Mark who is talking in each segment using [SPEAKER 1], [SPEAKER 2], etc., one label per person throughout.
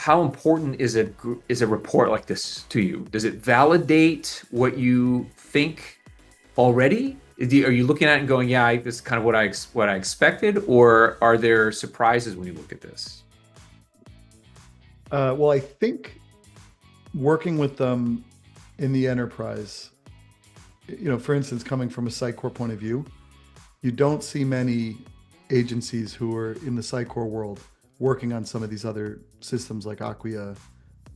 [SPEAKER 1] how important is a report like this to you? Does it validate what you think already? Are you looking at it and going, yeah, this is kind of what I expected, or are there surprises when you look at this?
[SPEAKER 2] Well, I think working with them in the enterprise, for instance, coming from a Sitecore point of view, you don't see many agencies who are in the Sitecore world working on some of these other systems like Acquia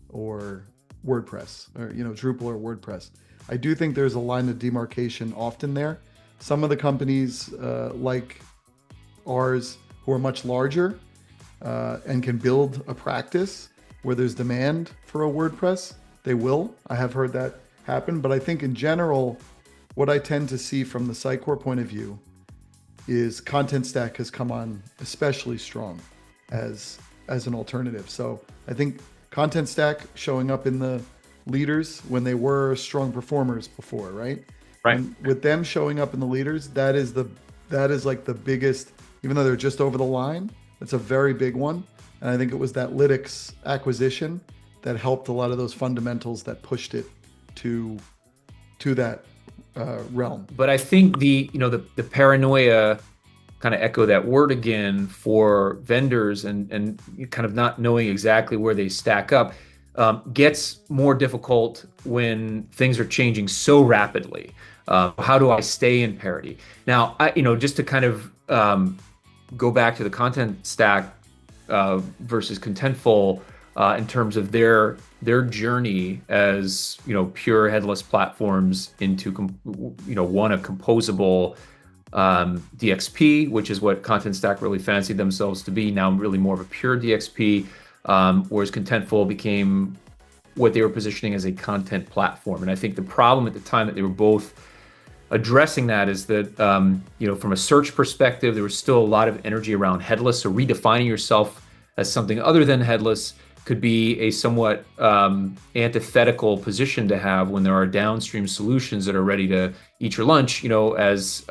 [SPEAKER 2] or WordPress or, Drupal or WordPress. I do think there's a line of demarcation often there. Some of the companies like ours who are much larger and can build a practice where there's demand for a WordPress, they will. I have heard that happen. But I think in general, what I tend to see from the Sitecore point of view is Contentstack has come on especially strong as an alternative. So I think Contentstack showing up in the leaders when they were strong performers before, right?
[SPEAKER 1] Right.
[SPEAKER 2] And with them showing up in the leaders, that is like the biggest, even though they're just over the line, it's a very big one. And I think it was that Lytics acquisition that helped a lot of those fundamentals that pushed it to that realm.
[SPEAKER 1] But I think the paranoia, kind of echo that word again, for vendors and kind of not knowing exactly where they stack up, gets more difficult when things are changing so rapidly. How do I stay in parity? Now, just to kind of go back to the Contentstack versus Contentful in terms of their journey as pure headless platforms into one, a composable DXP, which is what Contentstack really fancied themselves to be. Now really more of a pure DXP, whereas Contentful became what they were positioning as a content platform. And I think the problem at the time that they were both addressing that is that from a search perspective, there was still a lot of energy around headless. So redefining yourself as something other than headless could be a somewhat antithetical position to have when there are downstream solutions that are ready to eat your lunch. As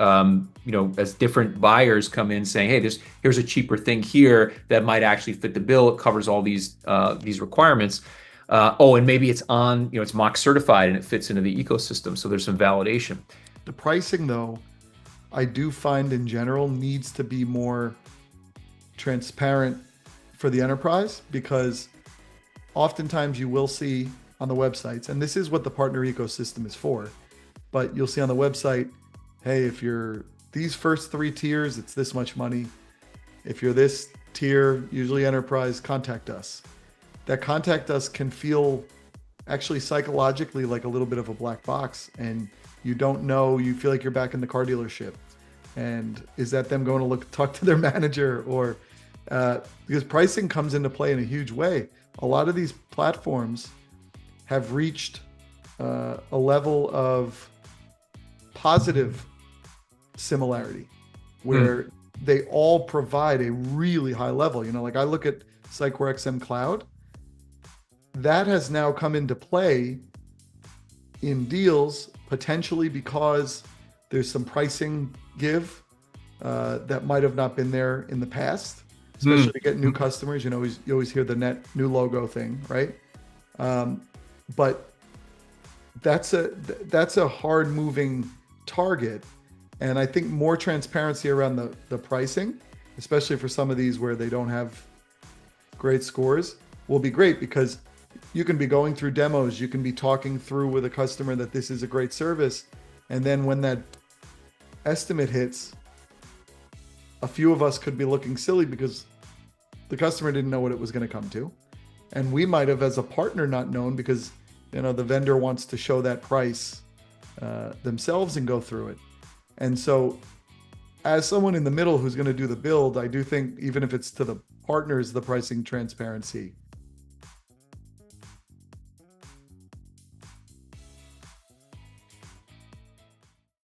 [SPEAKER 1] different buyers come in saying, "Hey, here's a cheaper thing here that might actually fit the bill. It covers all these requirements." And maybe it's it's mock certified and it fits into the ecosystem. So there's some validation.
[SPEAKER 2] The pricing, though, I do find in general needs to be more transparent for the enterprise, because oftentimes you will see on the websites, and this is what the partner ecosystem is for, but you'll see on the website, hey, if you're these first 3 tiers, it's this much money. If you're this tier, usually enterprise, contact us. That contact us can feel actually psychologically like a little bit of a black box, and you don't know, you feel like you're back in the car dealership. And is that them going to talk to their manager? Or because pricing comes into play in a huge way. A lot of these platforms have reached a level of positive similarity where they all provide a really high level. Like I look at Sitecore XM Cloud, that has now come into play in deals, potentially because there's some pricing give that might have not been there in the past, especially to get new customers. You always hear the net new logo thing, right? But that's a hard moving target. And I think more transparency around the pricing, especially for some of these where they don't have great scores, will be great, because you can be going through demos, you can be talking through with a customer that this is a great service. And then when that estimate hits, a few of us could be looking silly because the customer didn't know what it was going to come to. And we might have, as a partner, not known because, the vendor wants to show that price themselves and go through it. And so as someone in the middle who's going to do the build, I do think even if it's to the partners, the pricing transparency